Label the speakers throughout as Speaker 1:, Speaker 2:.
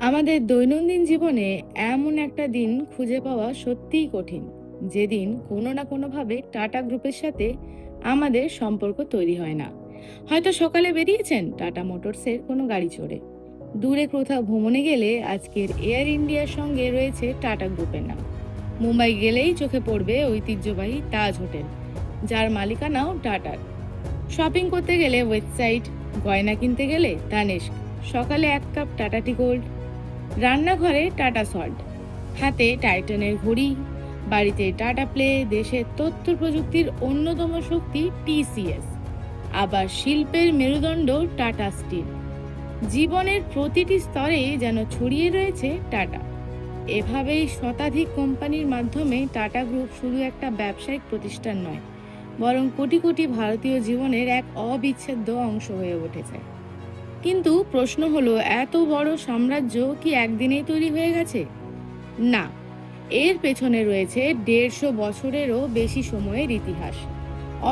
Speaker 1: আমাদের দৈনন্দিন জীবনে এমন একটা দিন খুঁজে পাওয়া সত্যিই কঠিন, যেদিন কোনো না কোনোভাবে টাটা গ্রুপের সাথে আমাদের সম্পর্ক তৈরি হয় না। হয়তো সকালে বেরিয়েছেন টাটা মোটরসের কোনো গাড়ি চড়ে, দূরে কোথাও ভ্রমণে গেলে আজকের এয়ার ইন্ডিয়ার সঙ্গে রয়েছে টাটা গ্রুপের নাম। মুম্বাই গেলেই চোখে পড়বে ঐতিহ্যবাহী তাজ হোটেল, যার মালিকানাও টাটার। শপিং করতে গেলে ওয়েবসাইট, গয়না কিনতে গেলে তানিস্ক, সকালে এক কাপ টাটা টি গোল্ড, রান্নাঘরে টাটা সল্ট, হাতে টাইটানের ঘড়ি, বাড়িতে টাটা প্লে, দেশের তথ্য প্রযুক্তির অন্যতম শক্তি টিসিএস, আবার শিল্পের মেরুদণ্ড টাটা স্টিল। জীবনের প্রতিটি স্তরে যেন ছড়িয়ে রয়েছে টাটা। এভাবেই শতাধিক কোম্পানির মাধ্যমে টাটা গ্রুপ শুধু একটা ব্যবসায়িক প্রতিষ্ঠান নয়, বরং কোটি কোটি ভারতীয় জীবনের এক অবিচ্ছেদ্য অংশ হয়ে উঠেছে। কিন্তু প্রশ্ন হলো, এত বড় সাম্রাজ্য কি একদিনেই তৈরি হয়ে গেছে? না, এর পেছনে রয়েছে ১৫০ বছরেরও বেশি সময়ের ইতিহাস,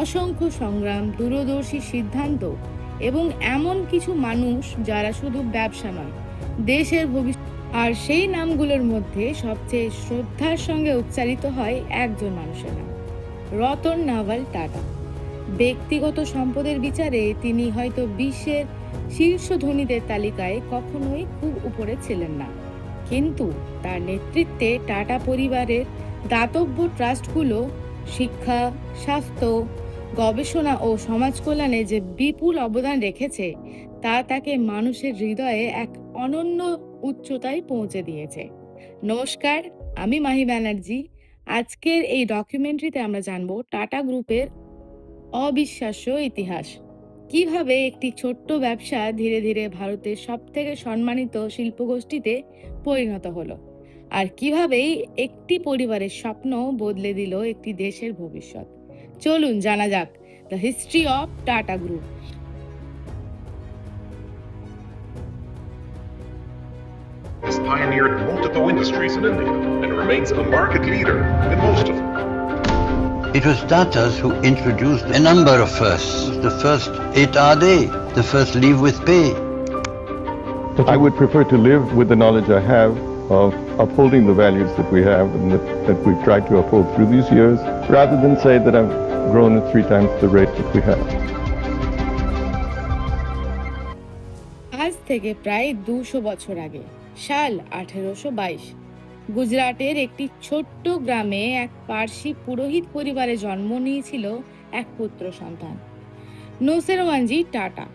Speaker 1: অসংখ্য সংগ্রাম, দূরদর্শী সিদ্ধান্ত এবং এমন কিছু মানুষ যারা শুধু ব্যবসা নয়, দেশের ভবিষ্যৎ। আর সেই নামগুলোর মধ্যে সবচেয়ে শ্রদ্ধার সঙ্গে উচ্চারিত হয় একজন মানুষের নাম, রতন নাভাল টাটা। ব্যক্তিগত সম্পদের বিচারে তিনি হয়তো বিশ্বের শীর্ষ ধনীদের তালিকায় কখনোই খুব উপরে ছিলেন না, কিন্তু তার নেতৃত্বে টাটা পরিবারের দাতব্য ট্রাস্টগুলো শিক্ষা, স্বাস্থ্য, গবেষণা ও সমাজ কল্যাণে যে বিপুল অবদান রেখেছে, তা তাকে মানুষের হৃদয়ে এক অনন্য উচ্চতায় পৌঁছে দিয়েছে। নমস্কার, আমি মাহি ব্যানার্জি। আজকের এই ডকুমেন্টারিতে আমরা জানব টাটা গ্রুপের অবিশ্বাস্য ইতিহাস, কিভাবে একটি ছোট্ট ব্যবসা ধীরে ধীরে ভারতের সবথেকে সম্মানিত শিল্পগোষ্ঠীতে পরিণত হলো, আর কিভাবেই একটি পরিবারের স্বপ্ন বদলে দিল একটি দেশের ভবিষ্যৎ। চলুন জানা যাক the history of tata group.
Speaker 2: Has pioneered multiple industries in India and remains a market leader in most of them.
Speaker 3: It was Tatas who introduced a number of firsts. The first 8-hour day, the first leave with pay.
Speaker 4: I would prefer to live with the knowledge I have of upholding the values that we have and that we've tried to uphold through these years, rather than say that I've grown at 3 times the rate that we have.
Speaker 1: আজ থেকে প্রায় ২০০ বছর আগে, সাল ১৮২২, গুজরাটের একটি ছোট্ট গ্রামে এক পার্সি পুরোহিত পরিবারে জন্ম নিয়েছিল এক পুত্র সন্তান, নৌসেরওয়ানজি টাটা।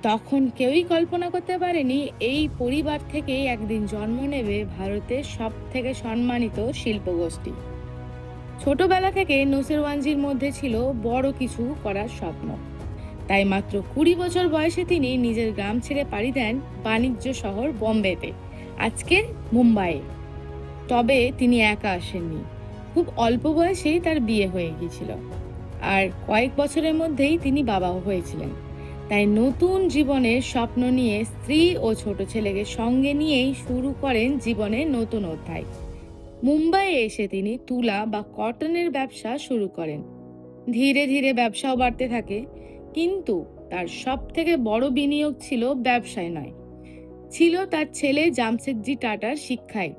Speaker 1: তখন কেউই কল্পনা করতে পারেনি এই পরিবার থেকে একদিন জন্ম নেবে ভারতের সব থেকে সম্মানিত শিল্পগোষ্ঠী। ছোটবেলা থেকে নৌসেরওয়ানজির মধ্যে ছিল বড় কিছু করার স্বপ্ন। তাই মাত্র ২০ বছর বয়সে তিনি নিজের গ্রাম ছেড়ে পাড়ি দেন বাণিজ্য শহর বোম্বেতে, আজকের মুম্বাইয়ে। তবে তিনি একা আসেননি, খুব অল্প বয়সেই তার বিয়ে হয়ে গিয়েছিল, আর কয়েক বছরের মধ্যেই তিনি বাবাও হয়েছিলেন। তাই নতুন জীবনের স্বপ্ন নিয়ে স্ত্রী ও ছোট ছেলেকে সঙ্গে নিয়েই শুরু করেন জীবনের নতুন অধ্যায়। মুম্বাইয়ে এসে তিনি তুলা বা কটনের ব্যবসা শুরু করেন। ধীরে ধীরে ব্যবসাও বাড়তে থাকে, কিন্তু তার সব থেকে বড় বিনিয়োগ ছিল ব্যবসায় নয়, ছিল তার ছেলে জামশেদজি টাটার শিক্ষায়।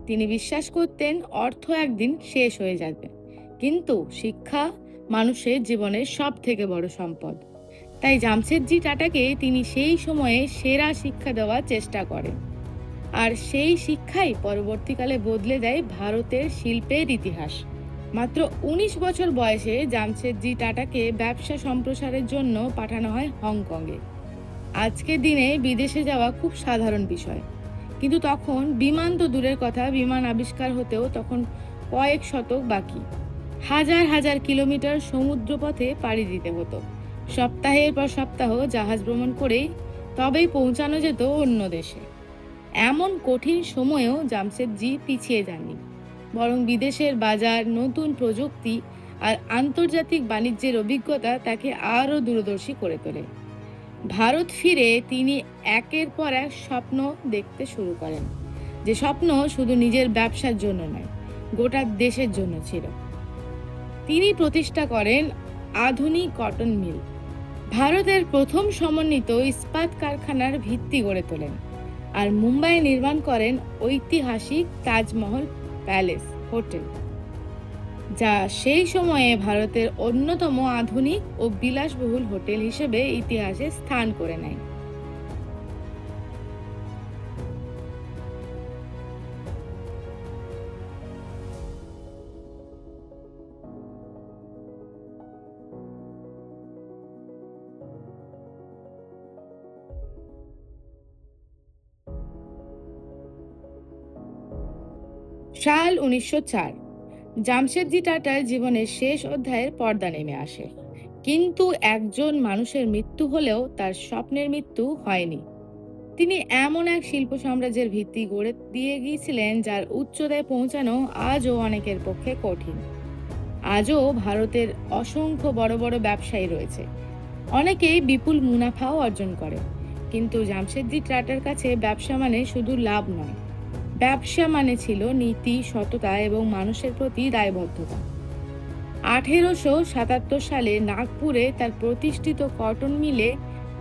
Speaker 1: তিনি বিশ্বাস করতেন অর্থ একদিন শেষ হয়ে যাবে, কিন্তু শিক্ষা মানুষের জীবনের সব থেকে বড় সম্পদ। তাই জামশেদজি টাটাকে তিনি সেই সময়ে সেরা শিক্ষা দেওয়ার চেষ্টা করেন, আর সেই শিক্ষাই পরবর্তীকালে বদলে দেয় ভারতের শিল্পের ইতিহাস। মাত্র ১৯ বছর বয়সে জামশেদজি টাটাকে ব্যবসা সম্প্রসারের জন্য পাঠানো হয় হংকংয়ে। আজকের দিনে বিদেশে যাওয়া খুব সাধারণ বিষয়, কিন্তু তখন বিমান তো দূরের কথা, বিমান আবিষ্কার হতেও তখন কয়েক শতক বাকি। হাজার হাজার কিলোমিটার সমুদ্রপথে পাড়ি দিতে হতো, সপ্তাহের পর সপ্তাহ জাহাজ ভ্রমণ করেই তবেই পৌঁছানো যেত অন্য দেশে। এমন কঠিন সময়েও জামশেদজি পিছিয়ে যাননি, বরং বিদেশের বাজার, নতুন প্রযুক্তি আর আন্তর্জাতিক বাণিজ্যের অভিজ্ঞতা তাকে আরও দূরদর্শী করে তোলে। ভারত ফিরে তিনি একের পর এক স্বপ্ন দেখতে শুরু করেন, যে স্বপ্ন শুধু নিজের ব্যবসার জন্য নয়, গোটা দেশের জন্য ছিল। তিনি প্রতিষ্ঠা করেন আধুনিক কটন মিল, ভারতের প্রথম সমন্বিত ইস্পাত কারখানার ভিত্তি গড়ে তোলেন। আর মুম্বাইয়ে নির্মাণ করেন ঐতিহাসিক তাজমহল প্যালেস হোটেল, যা সেই সময়ে ভারতের অন্যতম আধুনিক ও বিলাসবহুল হোটেল হিসেবে ইতিহাসে স্থান করে নেয়। সাল 1904, জামশেদজি টাটার জীবনের শেষ অধ্যায়ের পর্দা নেমে আসে। কিন্তু একজন মানুষের মৃত্যু হলেও তার স্বপ্নের মৃত্যু হয়নি। তিনি এমন এক শিল্প সাম্রাজ্যের ভিত্তি গড়ে দিয়ে গিয়েছিলেন যার উচ্চতায় পৌঁছানো আজও অনেকের পক্ষে কঠিন। আজও ভারতের অসংখ্য বড় বড় ব্যবসায়ী রয়েছে, অনেকেই বিপুল মুনাফাও অর্জন করে। কিন্তু জামশেদজি টাটার কাছে ব্যবসা মানে শুধু লাভ নয়, ব্যবসা মানে ছিল নীতি, সততা এবং মানুষের প্রতি দায়বদ্ধতা। 1877 সালে নাগপুরে তার প্রতিষ্ঠিত কটন মিলে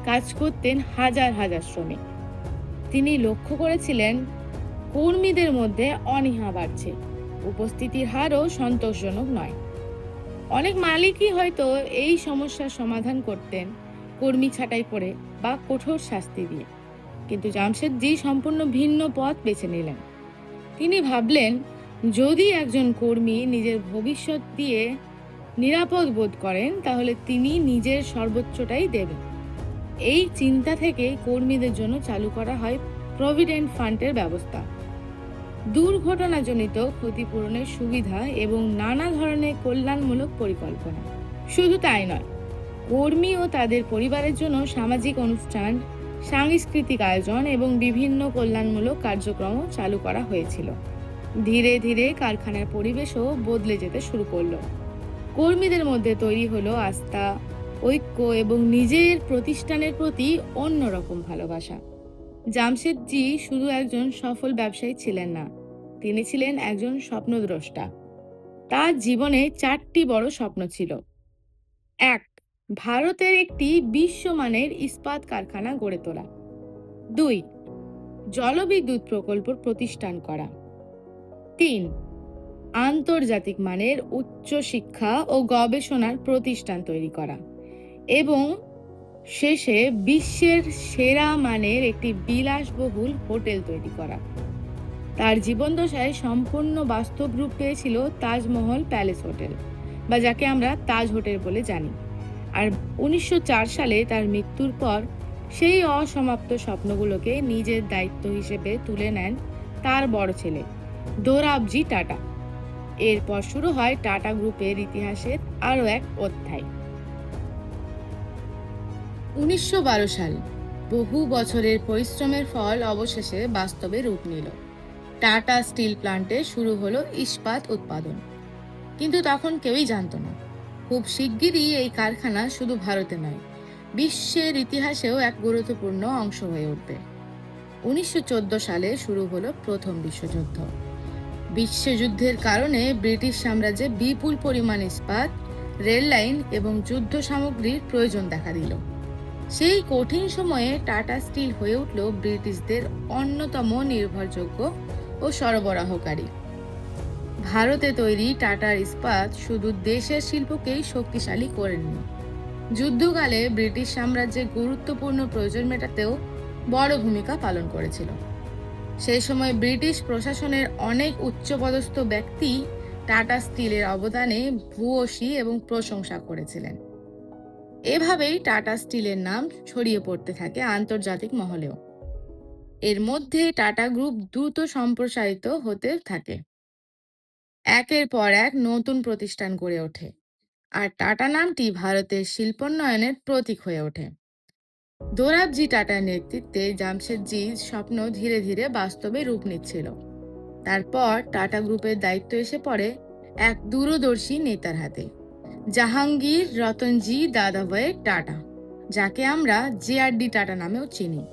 Speaker 1: কাজ করতেন হাজার হাজার শ্রমিক। তিনি লক্ষ্য করেছিলেন কর্মীদের মধ্যে অনীহা বাড়ছে, উপস্থিতির হারও সন্তোষজনক নয়। অনেক মালিকই হয়তো এই সমস্যার সমাধান করতেন কর্মী ছাঁটাই করে বা কঠোর শাস্তি দিয়ে, কিন্তু জামশেদজি সম্পূর্ণ ভিন্ন পথ বেছে নিলেন। তিনি ভাবলেন, যদি একজন কর্মী নিজের ভবিষ্যৎ দিয়ে নিরাপদ বোধ করেন তাহলে তিনি নিজের সর্বোচ্চটাই দেবেন। এই চিন্তা থেকে কর্মীদের জন্য চালু করা হয় প্রভিডেন্ট ফান্ডের ব্যবস্থা, দুর্ঘটনাজনিত ক্ষতিপূরণের সুবিধা এবং নানা ধরনের কল্যাণমূলক পরিকল্পনা। শুধু তাই নয়, কর্মী ও তাদের পরিবারের জন্য সামাজিক অনুষ্ঠান, সাংস্কৃতিক আয়োজন এবং বিভিন্ন কল্যাণমূলক কার্যক্রম চালু করা হয়েছিল। ধীরে ধীরে কারখানার পরিবেশও বদলে যেতে শুরু করলো। কর্মীদের মধ্যে তৈরি হলো আস্থা, ঐক্য এবং নিজের প্রতিষ্ঠানের প্রতি অন্যরকম ভালোবাসা। জামশেদজি শুধু একজন সফল ব্যবসায়ী ছিলেন না, তিনি ছিলেন একজন স্বপ্নদ্রষ্টা। তার জীবনে 4টি বড় স্বপ্ন ছিল। 1. ভারতের একটি বিশ্বমানের ইস্পাত কারখানা গড়ে তোলা। 2. জলবিদ্যুৎ প্রকল্প প্রতিষ্ঠান করা। 3. আন্তর্জাতিক মানের উচ্চ শিক্ষা ও গবেষণার প্রতিষ্ঠান তৈরি করা। এবং শেষে বিশ্বের সেরা মানের একটি বিলাসবহুল হোটেল তৈরি করা। তার জীবনদশায় সম্পূর্ণ বাস্তব রূপ পেয়েছিল তাজমহল প্যালেস হোটেল, বা যাকে আমরা তাজ হোটেল বলে জানি। আর 1904 সালে তার মৃত্যুর পর সেই অসমাপ্ত স্বপ্নগুলোকে নিজের দায়িত্ব হিসেবে তুলে নেন তার বড় ছেলে দোরাবজি টাটা। এরপর শুরু হয় টাটা গ্রুপের ইতিহাসের আরও এক অধ্যায়। 1912 সাল, বহু বছরের পরিশ্রমের ফল অবশেষে বাস্তবে রূপ নিল। টাটা স্টিল প্ল্যান্টে শুরু হলো ইস্পাত উৎপাদন। কিন্তু তখন কেউই জানতো না, খুব শিগগিরই এই কারখানা শুধু ভারতে নয়, বিশ্বের ইতিহাসেও এক গুরুত্বপূর্ণ অংশ হয়ে উঠবে। 1914 সালে শুরু হলো প্রথম বিশ্বযুদ্ধ। বিশ্বযুদ্ধের কারণে ব্রিটিশ সাম্রাজ্যে বিপুল পরিমাণ ইস্পাত, রেল লাইন এবং যুদ্ধ সামগ্রীর প্রয়োজন দেখা দিল। সেই কঠিন সময়ে টাটা স্টিল হয়ে উঠল ব্রিটিশদের অন্যতম নির্ভরযোগ্য ও সরবরাহকারী। ভারতে তৈরি টাটার ইস্পাত শুধু দেশের শিল্পকেই শক্তিশালী করেননি, যুদ্ধকালে ব্রিটিশ সাম্রাজ্যের গুরুত্বপূর্ণ প্রয়োজন মেটাতেও বড় ভূমিকা পালন করেছিল। সেই সময় ব্রিটিশ প্রশাসনের অনেক উচ্চপদস্থ ব্যক্তি টাটা স্টিলের অবদানে ভূয়সী এবং প্রশংসা করেছিলেন। এভাবেই টাটা স্টিলের নাম ছড়িয়ে পড়তে থাকে আন্তর্জাতিক মহলেও। এর মধ্যে টাটা গ্রুপ দ্রুত সম্প্রসারিত হতে থাকে। একের পর এক নতুন প্রতিষ্ঠান গড়ে ওঠে, আর টাটা নামটি ভারতের শিল্পোন্নয়নের প্রতীক হয়ে ওঠে। দোরাবজি টাটার নেতৃত্বে জামশেদজির স্বপ্ন ধীরে ধীরে বাস্তবে রূপ নিচ্ছিল। তারপর টাটা গ্রুপের দায়িত্ব এসে পড়ে এক দূরদর্শী নেতার হাতে, জাহাঙ্গীর রতনজি দাদাভাই টাটা, যাকে আমরা জেআরডি টাটা নামেও চিনি।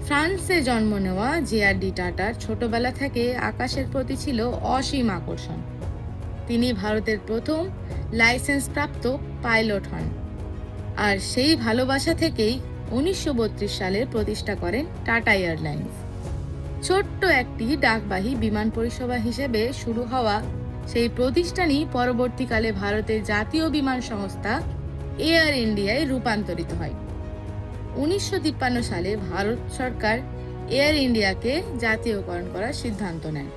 Speaker 1: ফ্রান্সে জন্ম নেওয়া জেআরডি টাটার ছোটবেলা থেকে আকাশের প্রতি ছিল অসীম আকর্ষণ। তিনি ভারতের প্রথম লাইসেন্সপ্রাপ্ত পাইলট হন, আর সেই ভালোবাসা থেকেই 1932 সালে প্রতিষ্ঠা করেন টাটা এয়ারলাইন্স। ছোট্ট একটি ডাকবাহী বিমান পরিষেবা হিসেবে শুরু হওয়া সেই প্রতিষ্ঠানই পরবর্তীকালে ভারতের জাতীয় বিমান সংস্থা এয়ার ইন্ডিয়ায় রূপান্তরিত হয়। 1953 সালে ভারত সরকার এয়ার ইন্ডিয়াকে জাতীয়করণ করার সিদ্ধান্ত নেয়।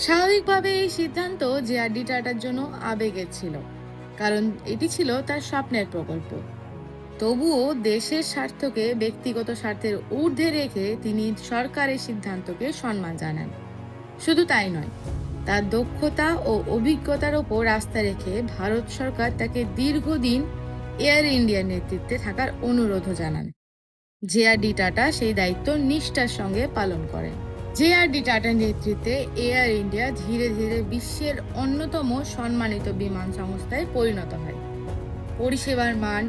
Speaker 1: স্বাভাবিকভাবে এই সিদ্ধান্ত জেআরডি টাটার জন্য আবেগের ছিল, কারণ এটি ছিল তার স্বপ্নের প্রকল্প। তবুও দেশের স্বার্থকে ব্যক্তিগত স্বার্থের ঊর্ধ্বে রেখে তিনি সরকারের সিদ্ধান্তকে সম্মান জানান। শুধু তাই নয়, তার দক্ষতা ও অভিজ্ঞতার ওপর আস্থা রেখে ভারত সরকার তাকে দীর্ঘদিন এয়ার ইন্ডিয়ার নেতৃত্বে থাকার অনুরোধও জানান। জেআরডি টাটা সেই দায়িত্ব নিষ্ঠার সঙ্গে পালন করেন। জেআরডি টাটার নেতৃত্বে এয়ার ইন্ডিয়া ধীরে ধীরে বিশ্বের অন্যতম সম্মানিত বিমান সংস্থায় পরিণত হয়। পরিষেবার মান,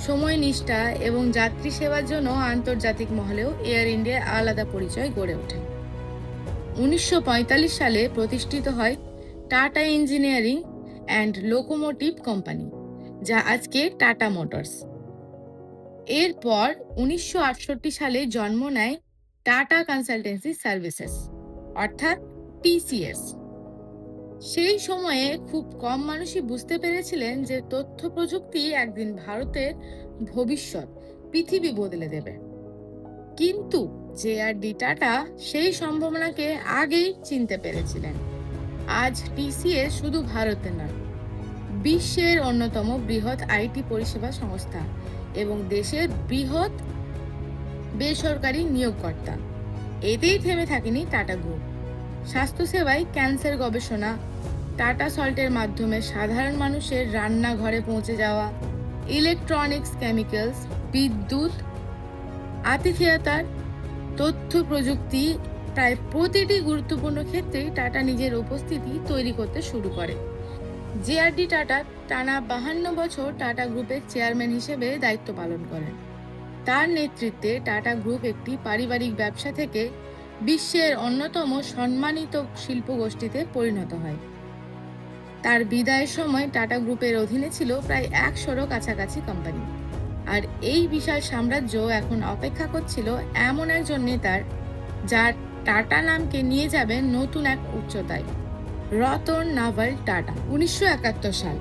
Speaker 1: সময় নিষ্ঠা এবং যাত্রী সেবার জন্য আন্তর্জাতিক মহলেও এয়ার ইন্ডিয়ার আলাদা পরিচয় গড়ে ওঠে। 1945 সালে প্রতিষ্ঠিত হয় tata engineering and locomotive company, যা আজকে টাটা মোটরস। এরপর 1968 সালে জন্ম নেয় টাটা কনসালটেন্সি সার্ভিসেস, অর্থাৎ টিসিএস। সেই সময়ে খুব কম মানুষই বুঝতে পেরেছিলেন যে তথ্য প্রযুক্তি একদিন ভারতের ভবিষ্যৎ, পৃথিবী বদলে দেবে। কিন্তু জেআরডি টাটা সেই সম্ভাবনাকে আগেই চিনতে পেরেছিলেন। আজ টিসিএস শুধু ভারতের নয়, বিশ্বের অন্যতম বৃহৎ আইটি পরিষেবা সংস্থা এবং দেশের বৃহৎ বেসরকারি নিয়োগকর্তা। এতেই থেমে থাকেনি টাটা গ্রুপ। স্বাস্থ্যসেবায় ক্যান্সার গবেষণা, টাটা সল্টের মাধ্যমে সাধারণ মানুষের রান্নাঘরে পৌঁছে যাওয়া, ইলেকট্রনিক্স, কেমিক্যালস, বিদ্যুৎ, আতিথেয়তার, তথ্য প্রযুক্তি, প্রায় প্রতিটি গুরুত্বপূর্ণ ক্ষেত্রে টাটা নিজের উপস্থিতি তৈরি করতে শুরু করে। জেআরডি টাটা টানা 52 বছর টাটা গ্রুপের চেয়ারম্যান হিসেবে দায়িত্ব পালন করেন। তার নেতৃত্বে টাটা গ্রুপ একটি পারিবারিক ব্যবসা থেকে বিশ্বের অন্যতম সম্মানিত শিল্প গোষ্ঠীতে পরিণত হয়। তার বিদায়ের সময় টাটা গ্রুপের অধীনে ছিল প্রায় 100-এরও কাছাকাছি কোম্পানি, আর এই বিশাল সাম্রাজ্য এখন অপেক্ষা করছিল এমন একজন নেতার, যার টাটা নামকে নিয়ে যাবে নতুন এক উচ্চতায়। Ratan naval tata. 1971 সাল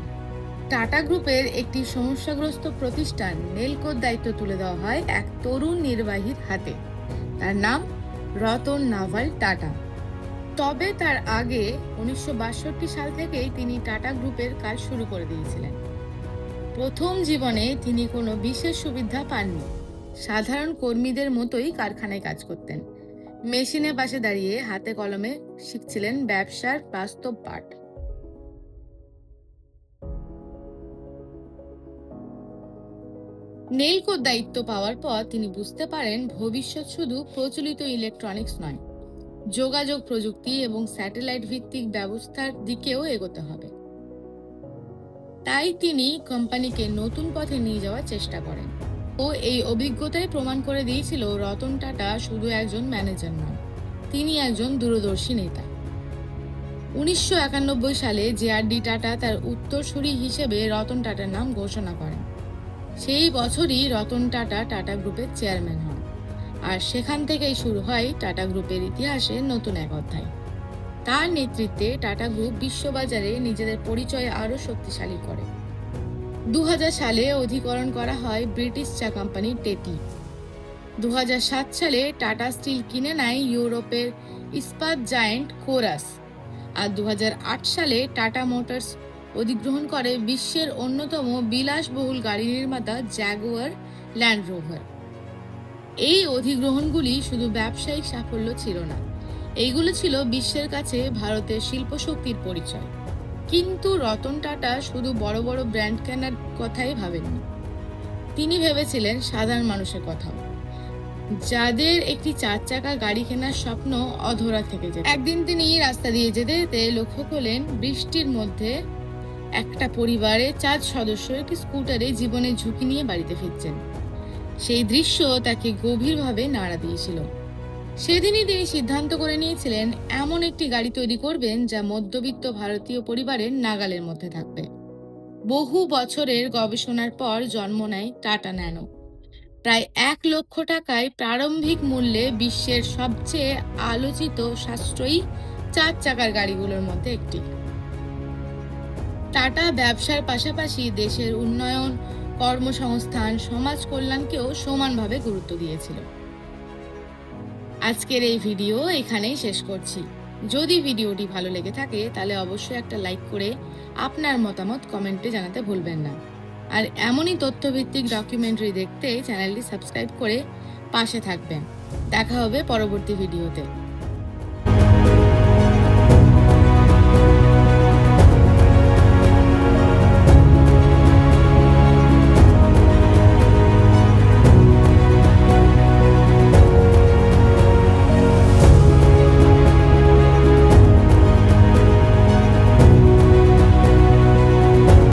Speaker 1: টাটা গ্রুপের একটি সমস্যাগ্রস্ত প্রতিষ্ঠান নেলকোর দায়িত্ব তুলে দেওয়া হয় এক তরুণ নির্বাহীর হাতে। তার নাম রতন নাভাল টাটা। তবে তার আগে 1962 সাল থেকেই তিনি টাটা গ্রুপের কাজ শুরু করে দিয়েছিলেন। প্রথম জীবনে তিনি কোনো বিশেষ সুবিধা পাননি। সাধারণ কর্মীদের মতোই কারখানায় কাজ করতেন। মেশিনের পাশে দাঁড়িয়ে হাতে কলমে শিখছিলেন ব্যবসার বাস্তব পাঠ। নেলকোর দায়িত্ব পাওয়ার পর তিনি বুঝতে পারেন ভবিষ্যৎ শুধু প্রচলিত ইলেকট্রনিক্স নয়, যোগাযোগ প্রযুক্তি এবং স্যাটেলাইট ভিত্তিক ব্যবস্থার দিকেও এগোতে হবে। তাই তিনি কোম্পানিকে নতুন পথে নিয়ে যাওয়ার চেষ্টা করেন। ও এই অভিজ্ঞতায় প্রমাণ করে দিয়েছিল রতন টাটা শুধু একজন ম্যানেজার নন, তিনি একজন দূরদর্শী নেতা। 1991 সালে জেআরডি টাটা তার উত্তরসূরি হিসেবে রতন টাটার নাম ঘোষণা করেন। সেই বছরই রতন টাটা টাটা গ্রুপের চেয়ারম্যান হন, আর সেখান থেকেই শুরু হয় টাটা গ্রুপের ইতিহাসে নতুন এক অধ্যায়। তার নেতৃত্বে টাটা গ্রুপ বিশ্ববাজারে নিজেদের পরিচয় আরও শক্তিশালী করে। 2000 সালে অধিগ্রহণ করা হয় ব্রিটিশ চা কোম্পানি টেটি। 2007 সালে টাটা স্টিল কিনে নেয় ইউরোপের ইস্পাত জায়েন্ট কোরাস। আর 2008 সালে টাটা মোটরস অধিগ্রহণ করে বিশ্বের অন্যতম বিলাসবহুল গাড়ি নির্মাতা জ্যাগুয়ার ল্যান্ড রোভার। এই অধিগ্রহণগুলি শুধু ব্যবসায়িক সাফল্য ছিল না, এইগুলো ছিল বিশ্বের কাছে ভারতের শিল্পশক্তির পরিচয়। কিন্তু রতন টাটা শুধু বড় বড় ব্র্যান্ড কেনার কথাই ভাবেননি, তিনি ভেবেছিলেন সাধারণ মানুষের কথাও, যাদের একটি 4 চাকা গাড়ি কেনার স্বপ্ন অধরা থেকে যেত। একদিন তিনি রাস্তা দিয়ে যেতে যেতে লক্ষ্য করলেন বৃষ্টির মধ্যে একটা পরিবারের 4 সদস্য একটি স্কুটারে জীবনের ঝুঁকি নিয়ে বাড়িতে ফিরছেন। সেই দৃশ্য তাকে গভীরভাবে নাড়া দিয়েছিল। সেদিনই তিনি সিদ্ধান্ত করে নিয়েছিলেন এমন একটি গাড়ি তৈরি করবেন যা মধ্যবিত্ত ভারতীয় পরিবারের নাগালের মধ্যে থাকবে। বহু বছরের গবেষণার পর জন্ম নেয় টাটা ন্যানো। প্রায় 1 লক্ষ টাকায় প্রারম্ভিক মূল্যে বিশ্বের সবচেয়ে আলোচিত সাশ্রয়ী 4 চাকার গাড়িগুলোর মধ্যে একটি। টাটা ব্যবসার পাশাপাশি দেশের উন্নয়ন, কর্মসংস্থান, সমাজ কল্যাণকেও সমানভাবে গুরুত্ব দিয়েছিল। আজকের এই ভিডিও এখানেই শেষ করছি। যদি ভিডিওটি ভালো লেগে থাকে তাহলে অবশ্যই একটা লাইক করে আপনার মতামত কমেন্টে জানাতে ভুলবেন না। আর এমনই তথ্যভিত্তিক ডকুমেন্টারি দেখতে চ্যানেলটি সাবস্ক্রাইব করে পাশে থাকবেন। দেখা হবে পরবর্তী ভিডিওতে।